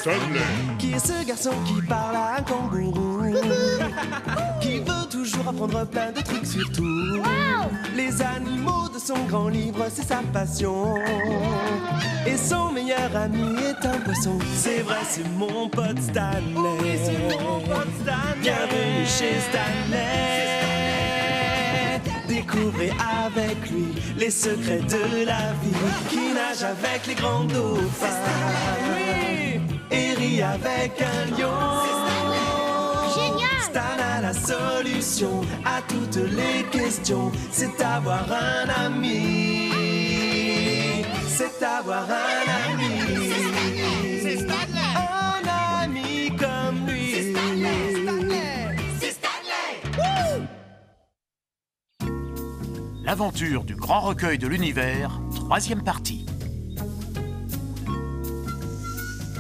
Stanley. Qui est ce garçon qui parle à un kangourou? Qui veut toujours apprendre plein de trucs sur tout. Les animaux de son grand livre, c'est sa passion. Et son meilleur ami est un poisson. C'est vrai, c'est mon pote Stanley. Oui, c'est mon pote Stanley. Bienvenue chez Stanley. Découvrez avec lui les secrets de la vie. Qui nage avec les grands dauphins. Et rit avec un lion. Génial! Stan a la solution à toutes les questions. C'est avoir un ami. C'est avoir un ami. C'est Stanley! Un ami comme lui. C'est Stanley! C'est Stanley! L'aventure du grand recueil de l'univers, 3e partie.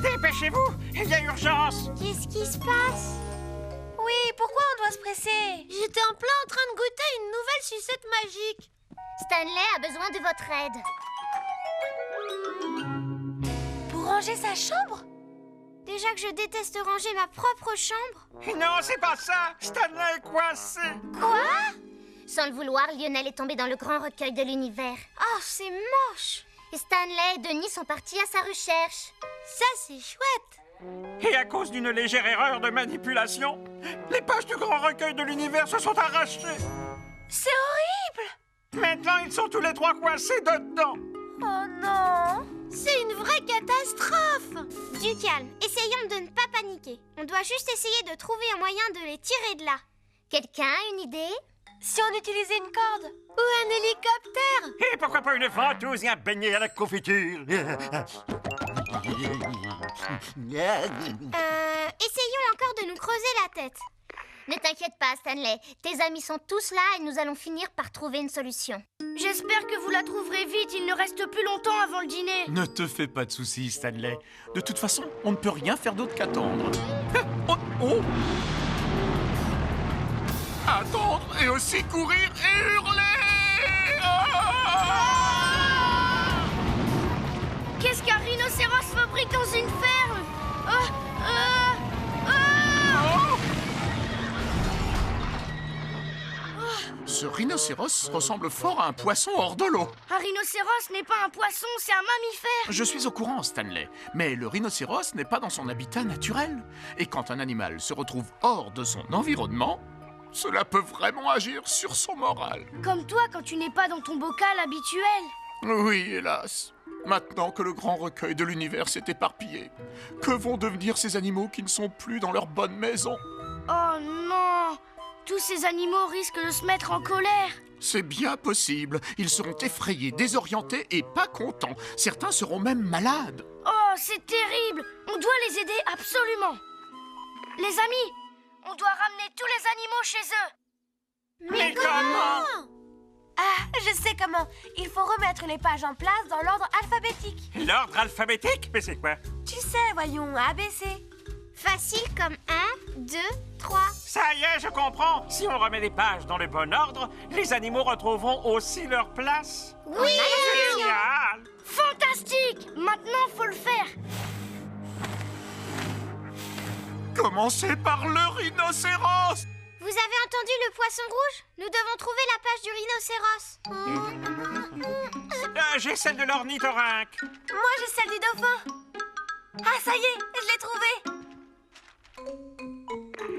Dépêchez-vous, il y a urgence. Qu'est-ce qui se passe? Oui, pourquoi on doit se presser? J'étais en plein en train de goûter une nouvelle sucette magique. Stanley a besoin de votre aide. Pour ranger sa chambre? Déjà que je déteste ranger ma propre chambre. Non, c'est pas ça. Stanley est coincé. Quoi? Sans le vouloir, Lionel est tombé dans le grand recueil de l'univers. Oh, c'est moche. Et Stanley et Denis sont partis à sa recherche. Ça, c'est chouette. Et à cause d'une légère erreur de manipulation, les pages du grand recueil de l'univers se sont arrachées. C'est horrible! Maintenant, ils sont tous les trois coincés dedans. Oh non! C'est une vraie catastrophe. Du calme, essayons de ne pas paniquer. On doit juste essayer de trouver un moyen de les tirer de là. Quelqu'un a une idée? Si on utilisait une corde? Ou un hélicoptère? Et pourquoi pas une ventouse et un beignet à la confiture? Essayons encore de nous creuser la tête. Ne t'inquiète pas, Stanley. Tes amis sont tous là et nous allons finir par trouver une solution. J'espère que vous la trouverez vite. Il ne reste plus longtemps avant le dîner. Ne te fais pas de soucis, Stanley. De toute façon, on ne peut rien faire d'autre qu'attendre. Oh, oh. Attendre et aussi courir et hurler. Qu'est-ce qu'un rhinocéros fabrique dans une ferme? Ce rhinocéros ressemble fort à un poisson hors de l'eau. Un rhinocéros n'est pas un poisson, c'est un mammifère. Je suis au courant, Stanley, mais le rhinocéros n'est pas dans son habitat naturel. Et quand un animal se retrouve hors de son environnement, cela peut vraiment agir sur son moral. Comme toi quand tu n'es pas dans ton bocal habituel. Oui, hélas. Maintenant que le grand recueil de l'univers s'est éparpillé, que vont devenir ces animaux qui ne sont plus dans leur bonne maison? Oh non! Tous ces animaux risquent de se mettre en colère. C'est bien possible. Ils seront effrayés, désorientés et pas contents. Certains seront même malades. Oh, c'est terrible! On doit les aider absolument. Les amis, on doit ramener tous les animaux chez eux. Mais comment? Ah, je sais comment. Il faut remettre les pages en place dans l'ordre alphabétique. L'ordre alphabétique? Mais c'est quoi? Tu sais, voyons, ABC. Facile comme 1, 2, 3. Ça y est, je comprends. Si on remet les pages dans le bon ordre, les animaux retrouveront aussi leur place. Oui! Génial! Fantastique! Maintenant, faut le faire. Commencez par le rhinocéros! Vous avez entendu le poisson rouge? Nous devons trouver la page du rhinocéros. J'ai celle de l'ornithorynque. Moi, j'ai celle du dauphin. Ah, ça y est, je l'ai trouvée.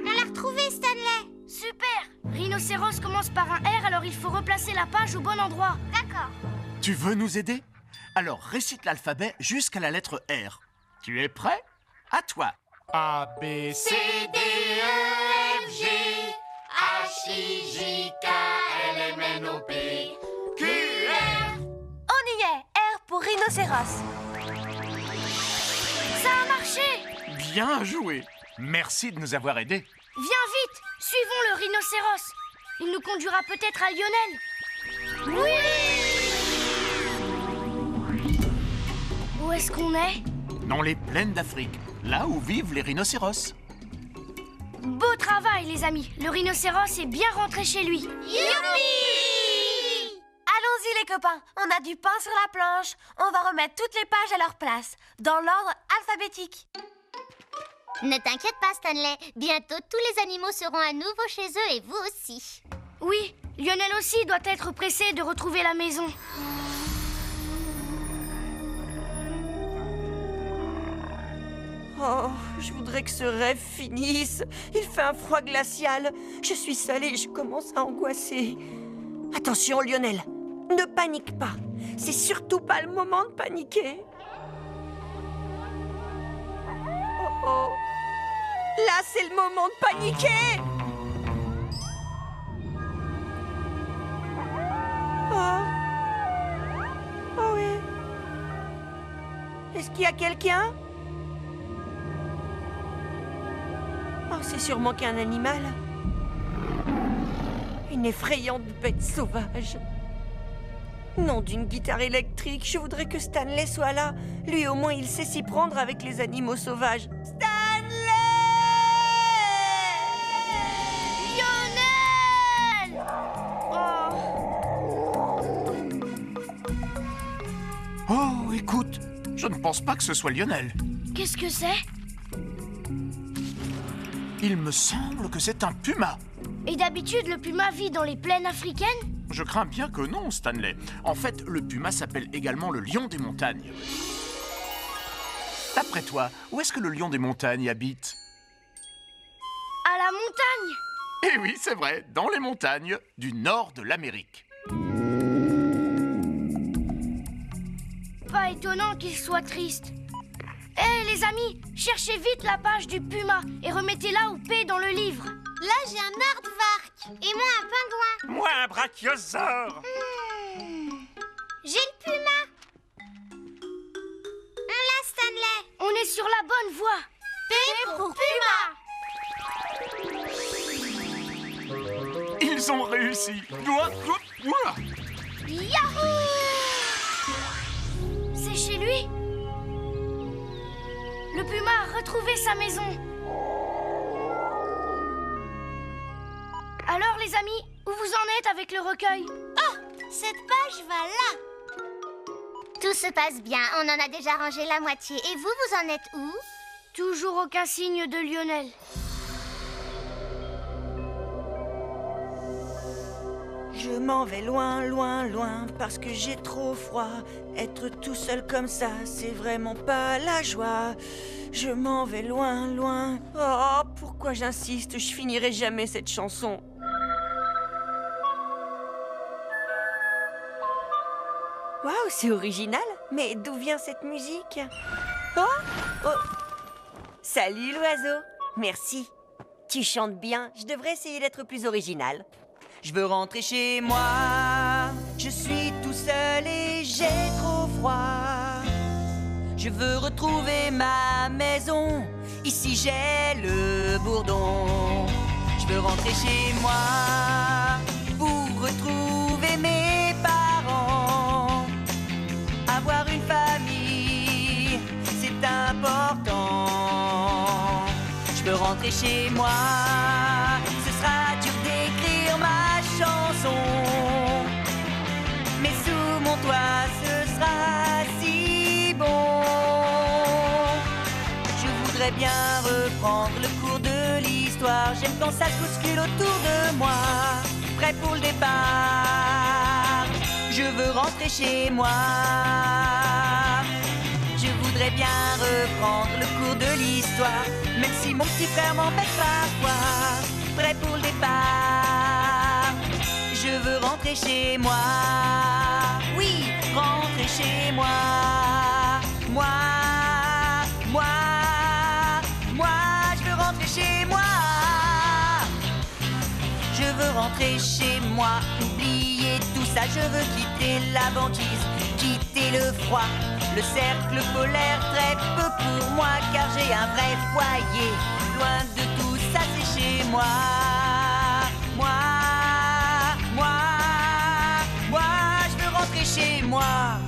On l'a retrouvé, Stanley. Super. Rhinocéros commence par un R, alors il faut replacer la page au bon endroit. D'accord. Tu veux nous aider? Alors récite l'alphabet jusqu'à la lettre R. Tu es prêt? À toi. A, B, C, D, E, F, G, H, I, J, K, L, M, N, O, P, Q, R. On y est. R pour rhinocéros. Ça a marché. Bien joué. Merci de nous avoir aidés. Viens vite. Suivons le rhinocéros. Il nous conduira peut-être à Lionel. Oui. Où est-ce qu'on est? Dans les plaines d'Afrique, là où vivent les rhinocéros. Beau travail, les amis. Le rhinocéros est bien rentré chez lui. Youpi! Allons-y, les copains. On a du pain sur la planche. On va remettre toutes les pages à leur place, dans l'ordre alphabétique. Ne t'inquiète pas, Stanley. Bientôt, tous les animaux seront à nouveau chez eux et vous aussi. Oui, Lionel aussi doit être pressé de retrouver la maison. Oh, je voudrais que ce rêve finisse. Il fait un froid glacial. Je suis seule et je commence à angoisser. Attention, Lionel. Ne panique pas. C'est surtout pas le moment de paniquer. Oh oh. Là, c'est le moment de paniquer. Oh. Oh oui. Est-ce qu'il y a quelqu'un? Oh, c'est sûrement qu'un animal. Une effrayante bête sauvage. Nom d'une guitare électrique, je voudrais que Stanley soit là. Lui, au moins, il sait s'y prendre avec les animaux sauvages. Stanley! Lionel! Oh, Oh, écoute, je ne pense pas que ce soit Lionel. qu'est-ce que c'est? Il me semble que c'est un puma. Et d'habitude, le puma vit dans les plaines africaines? Je crains bien que non, Stanley. En fait, le puma s'appelle également le lion des montagnes. D'après toi, où est-ce que le lion des montagnes habite? À la montagne! Eh oui, c'est vrai, dans les montagnes du nord de l'Amérique. Pas étonnant qu'il soit triste. Hé, les amis, cherchez vite la page du puma et remettez-la au P dans le livre. Là, j'ai un aardvark. Et moi, un pingouin. Moi, un brachiosaure. J'ai le puma. Là, Stanley. On est sur la bonne voie. P pour puma. Ils ont réussi. Ouah, ouah, ouah. Yahoo! C'est chez lui? Le puma a retrouvé sa maison. Alors, les amis, où vous en êtes avec le recueil? Oh, cette page va là. Tout se passe bien. On en a déjà rangé la moitié. Et vous, vous en êtes où? Toujours aucun signe de Lionel. Je m'en vais loin, loin, loin, parce que j'ai trop froid. Être tout seul comme ça, c'est vraiment pas la joie. Je m'en vais loin, loin. Oh, pourquoi j'insiste, je finirai jamais cette chanson. Waouh, c'est original. Mais d'où vient cette musique? Oh, oh. Salut l'oiseau. Merci. Tu chantes bien. Je devrais essayer d'être plus original. Je veux rentrer chez moi. Je suis tout seul et j'ai trop froid. Je veux retrouver ma maison. Ici j'ai le bourdon. Je veux rentrer chez moi pour retrouver mes parents. Avoir une famille, c'est important. Je veux rentrer chez moi. Ce sera dur d'écrire ma chanson, mais sous mon toit ce sera si bon. Je voudrais bien reprendre le cours de l'histoire. J'aime quand ça se bouscule autour de moi. Prêt pour le départ. Je veux rentrer chez moi. Je voudrais bien reprendre le cours de l'histoire, même si mon petit frère m'embête parfois. Prêt pour le départ. Je veux rentrer chez moi. Oui, rentrer chez moi. Moi, je veux rentrer chez moi. Je veux rentrer chez moi, oublier tout ça. Je veux quitter la banquise, quitter le froid, le cercle polaire, très peu pour moi, car j'ai un vrai foyer. Loin de tout ça, c'est chez moi. Moi, je veux rentrer chez moi.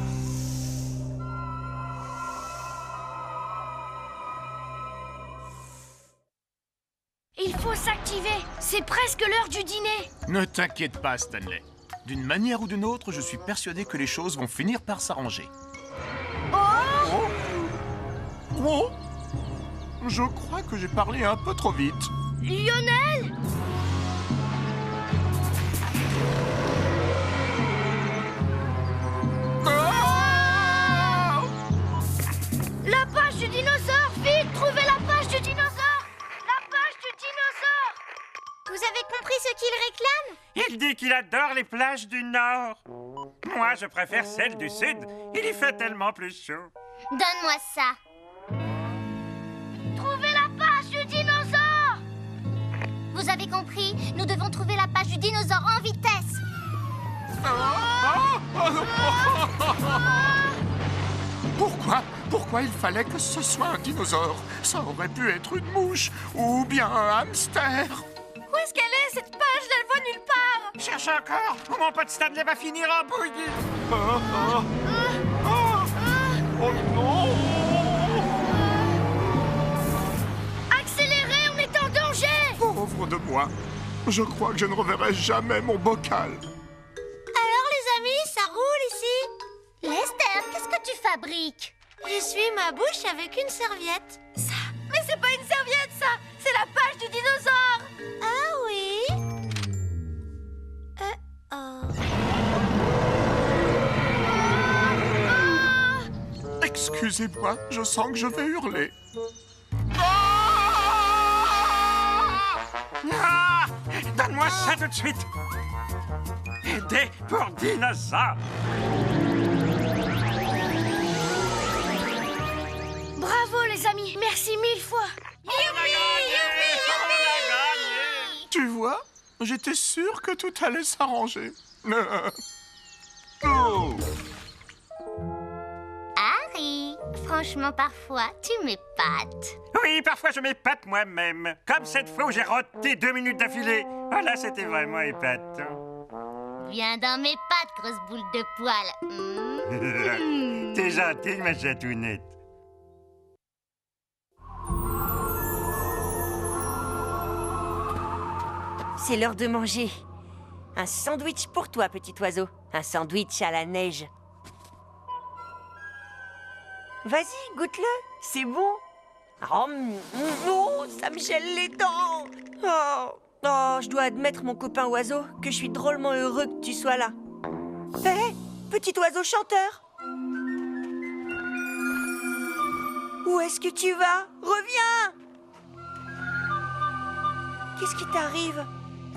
Il faut s'activer. C'est presque l'heure du dîner. Ne t'inquiète pas, Stanley. D'une manière ou d'une autre, je suis persuadé que les choses vont finir par s'arranger. Oh! Oh! Je crois que j'ai parlé un peu trop vite. Lionel! Ah! La page du dinosaure! Vite, trouvez la page du dinosaure! La page du dinosaure! Vous avez compris ce qu'il réclame? Il dit qu'il adore les plages du Nord. Moi, je préfère celles du Sud. Il y fait tellement plus chaud. Donne-moi ça. Trouvez la page du dinosaure! Vous avez compris? Nous devons trouver la page du dinosaure en vitesse. Pourquoi il fallait que ce soit un dinosaure? Ça aurait pu être une mouche ou bien un hamster. Où est-ce qu'elle est, cette page? Je la vois nulle part! Cherche encore, ou mon pote Stanley va finir en bouillie. Oh non! Accélérez, on est en danger! Pauvre de moi. Je crois que je ne reverrai jamais mon bocal. Alors les amis, ça roule ici? Lester, qu'est-ce que tu fabriques? J'essuie ma bouche avec une serviette. Ça? Mais c'est pas une serviette, ça! C'est la page du dinosaure! Ah oui? Excusez-moi, je sens que je vais hurler. Ah! Donne-moi ça tout de suite. Aider pour dinosaure. Bravo, les amis! Merci 1000 fois! On a gagné! Tu vois, j'étais sûr que tout allait s'arranger. Oh. Harry, franchement, parfois, tu m'épates. Oui, parfois je m'épate moi-même. Comme cette fois où j'ai roté 2 minutes d'affilée. Ah là, c'était vraiment épatant. Viens dans mes pattes, grosse boule de poil. T'es gentille, ma chatounette. C'est l'heure de manger. Un sandwich pour toi, petit oiseau. Un sandwich à la neige. Vas-y, goûte-le. C'est bon. Oh, ça me gèle les dents. Oh, je dois admettre, mon copain oiseau, que je suis drôlement heureux que tu sois là. Hé, petit oiseau chanteur. Où est-ce que tu vas? Reviens! Qu'est-ce qui t'arrive?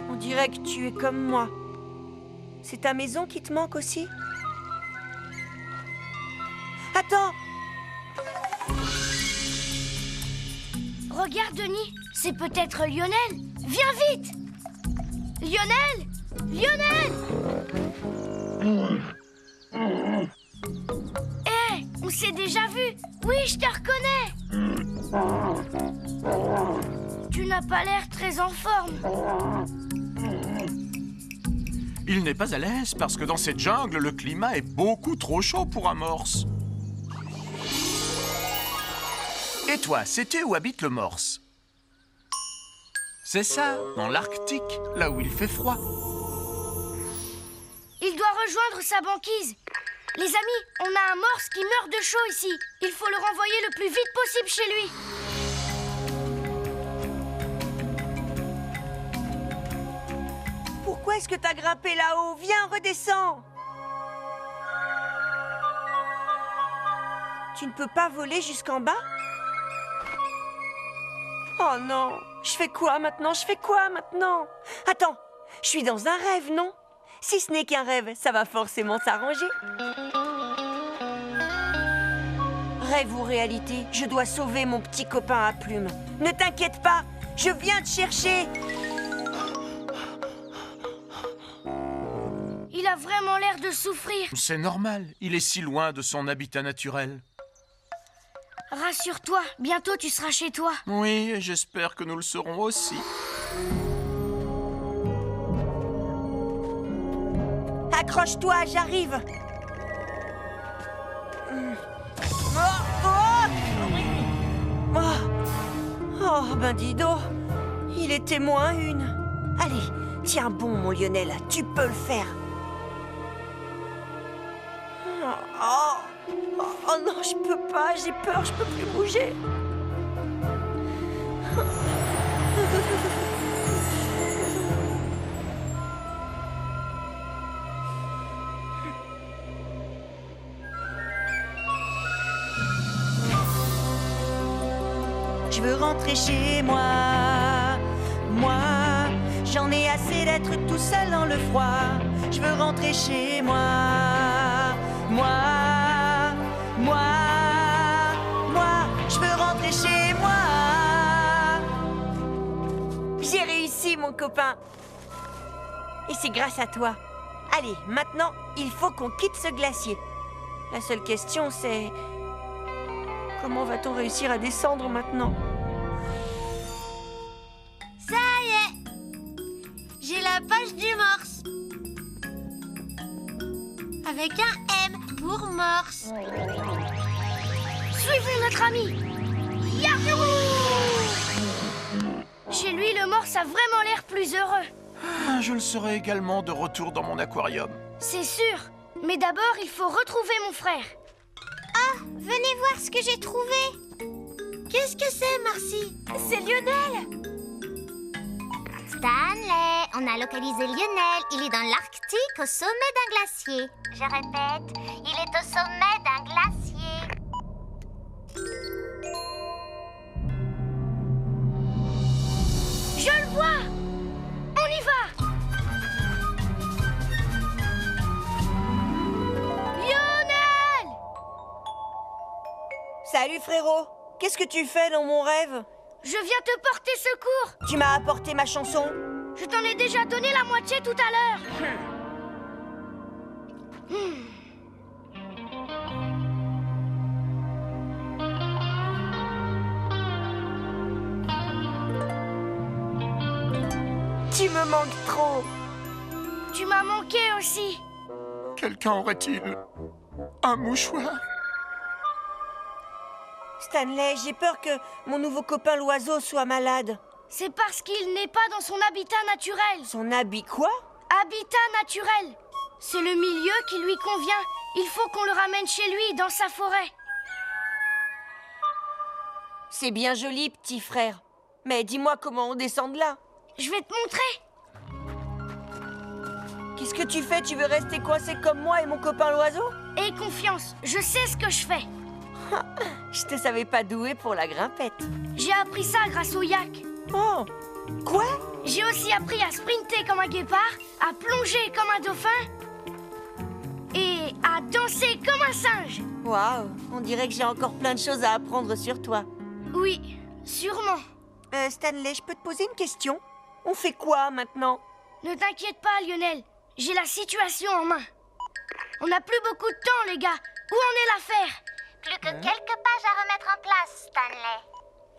On dirait que tu es comme moi. C'est ta maison qui te manque aussi? Attends! Regarde, Denis, c'est peut-être Lionel. Viens vite! Lionel! Lionel! Hé, on s'est déjà vu. Oui, je te reconnais. Tu n'as pas l'air très en forme. Il n'est pas à l'aise parce que dans cette jungle, le climat est beaucoup trop chaud pour un morse. Et toi, sais-tu où habite le morse? C'est ça, dans l'Arctique, là où il fait froid. Il doit rejoindre sa banquise. Les amis, on a un morse qui meurt de chaud ici. Il faut le renvoyer le plus vite possible chez lui. Pourquoi est-ce que t'as grimpé là-haut? Viens, redescends! Tu ne peux pas voler jusqu'en bas? Oh non! Je fais quoi maintenant? Attends, je suis dans un rêve, non? Si ce n'est qu'un rêve, ça va forcément s'arranger. Rêve ou réalité, je dois sauver mon petit copain à plumes. Ne t'inquiète pas, je viens te chercher. Il a vraiment l'air de souffrir. C'est normal, il est si loin de son habitat naturel. Rassure-toi, bientôt tu seras chez toi. Oui, et j'espère que nous le serons aussi. Accroche-toi, j'arrive. Oh, ben dis donc, il était moins une. Allez, tiens bon, mon Lionel, tu peux le faire. Oh non, je peux pas, j'ai peur, je peux plus bouger. veux rentrer chez moi. Moi, j'en ai assez d'être tout seul dans le froid. Je veux rentrer chez moi. Moi, je veux rentrer chez moi. J'ai réussi, mon copain. Et c'est grâce à toi. Allez, maintenant, il faut qu'on quitte ce glacier. La seule question, c'est... comment va-t-on réussir à descendre maintenant? Ça y est, j'ai la page du morse. Avec un M pour morse. Suivons notre ami. Yahoo! Chez lui, le morse a vraiment l'air plus heureux. Ah, je le serai également de retour dans mon aquarium. C'est sûr. Mais d'abord, il faut retrouver mon frère. Ah, venez voir ce que j'ai trouvé. Qu'est-ce que c'est, Marcy? C'est Lionel. Stanley, on a localisé Lionel. Il est dans l'Arctique, au sommet d'un glacier. Je répète, il est au sommet d'un glacier. Je le vois. On y va. Lionel! Salut, frérot. Qu'est-ce que tu fais dans mon rêve? Je viens te porter secours. Tu m'as apporté ma chanson? Je t'en ai déjà donné la moitié tout à l'heure. Tu me manques trop. Tu m'as manqué aussi. Quelqu'un aurait-il un mouchoir? Stanley, j'ai peur que mon nouveau copain l'oiseau soit malade. C'est parce qu'il n'est pas dans son habitat naturel. Son habit quoi? Habitat naturel. C'est le milieu qui lui convient. Il faut qu'on le ramène chez lui, dans sa forêt. C'est bien joli, petit frère. Mais dis-moi comment on descend de là. Je vais te montrer. Qu'est-ce que tu fais? Tu veux rester coincé comme moi et mon copain l'oiseau? Aie confiance, je sais ce que je fais. Je te savais pas doué pour la grimpette. J'ai appris ça grâce au yak. Oh! Quoi? J'ai aussi appris à sprinter comme un guépard, à plonger comme un dauphin et à danser comme un singe. Waouh! On dirait que j'ai encore plein de choses à apprendre sur toi. Oui, sûrement. Stanley, je peux te poser une question? On fait quoi maintenant? Ne t'inquiète pas, Lionel. J'ai la situation en main. On n'a plus beaucoup de temps, les gars. Où en est l'affaire? Plus que quelques pages à remettre en place, Stanley.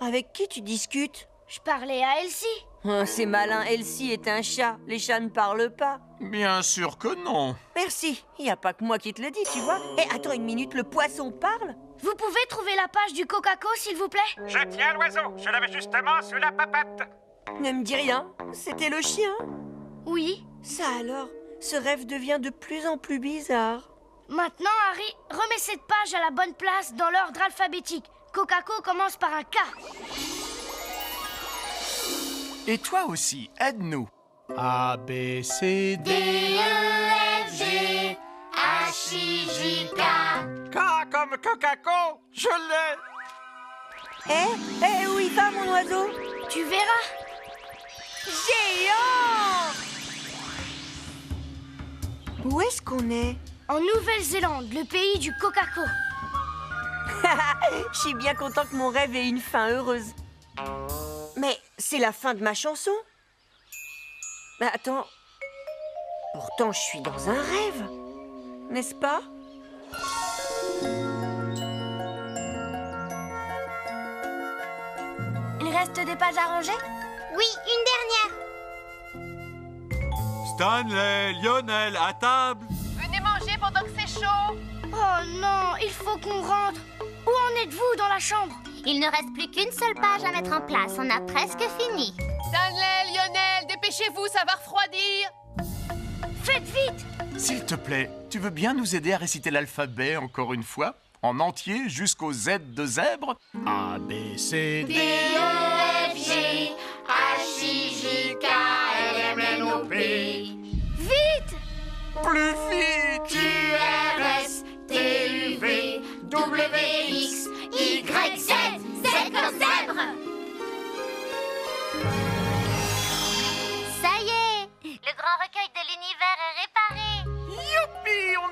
Avec qui tu discutes? Je parlais à Elsie. Oh, c'est malin, Elsie est un chat. Les chats ne parlent pas. Bien sûr que non. Merci. Il n'y a pas que moi qui te le dis, tu vois. Eh, attends une minute, le poisson parle? Vous pouvez trouver la page du Coca-Cola, s'il vous plaît? Je tiens l'oiseau. Je l'avais justement sous la papate. Ne me dis rien. C'était le chien. Oui. Ça alors, ce rêve devient de plus en plus bizarre. Maintenant, Harry, remets cette page à la bonne place dans l'ordre alphabétique. Coca-Cola commence par un K. Et toi aussi, aide-nous. A, B, C, D. D, E, F, G, H, I, J, K. K comme Coca-Cola. Je l'ai. Où il va, mon oiseau? Tu verras. Géant! Où est-ce qu'on est? En Nouvelle-Zélande, le pays du Coca-Cola. Je suis bien content que mon rêve ait une fin heureuse. Mais c'est la fin de ma chanson. Mais attends. Pourtant, je suis dans un rêve. N'est-ce pas? Il reste des pages à ranger? Oui, une dernière. Stanley, Lionel, à table. Venez manger pendant que c'est chaud. Oh non, il faut qu'on rentre. Où en êtes-vous dans la chambre? Il ne reste plus qu'une seule page à mettre en place. On a presque fini. Stanley, Lionel, dépêchez-vous, ça va refroidir. Faites vite! S'il te plaît, tu veux bien nous aider à réciter l'alphabet encore une fois? En entier jusqu'au Z de zèbre? A, B, C, D, D. E, F, G, H, I, J, K, L, M, N, O, P. Vite! Plus vite! Q, R, S, T, U, V, W, X, Y, Z. Z comme zèbre.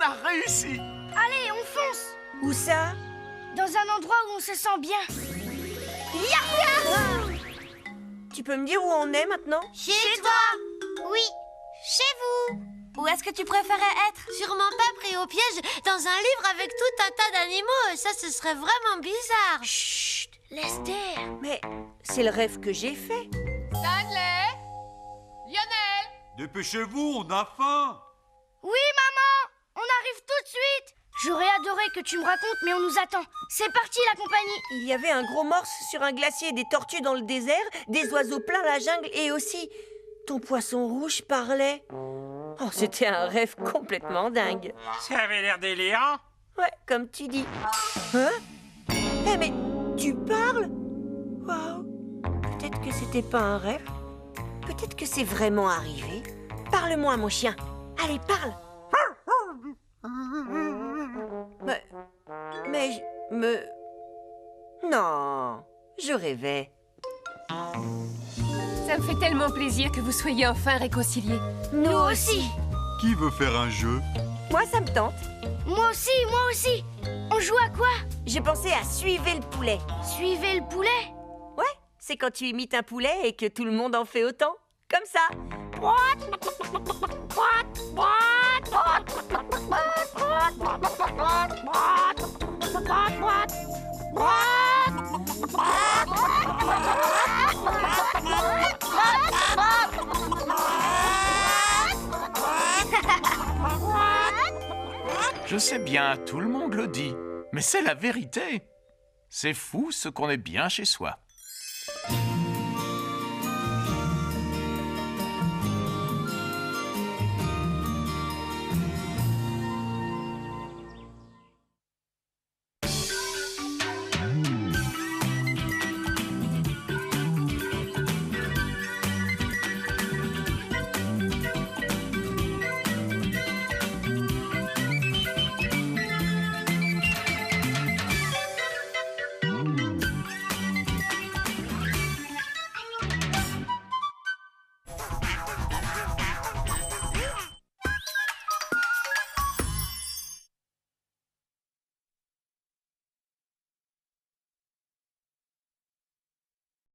a réussi. Allez, on fonce. Où ça? Dans un endroit où on se sent bien. Tu peux me dire où on est maintenant? Chez toi. Oui, chez vous. Où est-ce que tu préférais être? Sûrement pas pris au piège dans un livre avec tout un tas d'animaux. Ça, ce serait vraiment bizarre. Chut, Lester. Mais c'est le rêve que j'ai fait. Stanley, Lionel. Dépêchez-vous, on a faim. Oui, maman. On arrive tout de suite. J'aurais adoré que tu me racontes, mais on nous attend. C'est parti, la compagnie. Il y avait un gros morse sur un glacier, des tortues dans le désert, des oiseaux plein la jungle et aussi ton poisson rouge parlait. Oh, c'était un rêve complètement dingue. Ça avait l'air délirant. Ouais, comme tu dis. Hein? Eh mais tu parles? Waouh. Peut-être que c'était pas un rêve. Peut-être que c'est vraiment arrivé. Parle-moi, mon chien. Allez, parle. Non, je rêvais. Ça me fait tellement plaisir que vous soyez enfin réconciliés. Nous aussi. Qui veut faire un jeu? Moi, ça me tente. Moi aussi. On joue à quoi? J'ai pensé à suivre le poulet. Suivez le poulet. Ouais, c'est quand tu imites un poulet et que tout le monde en fait autant. Comme ça. Je sais bien, tout le monde le dit. Mais c'est la vérité. C'est fou ce qu'on est bien chez soi.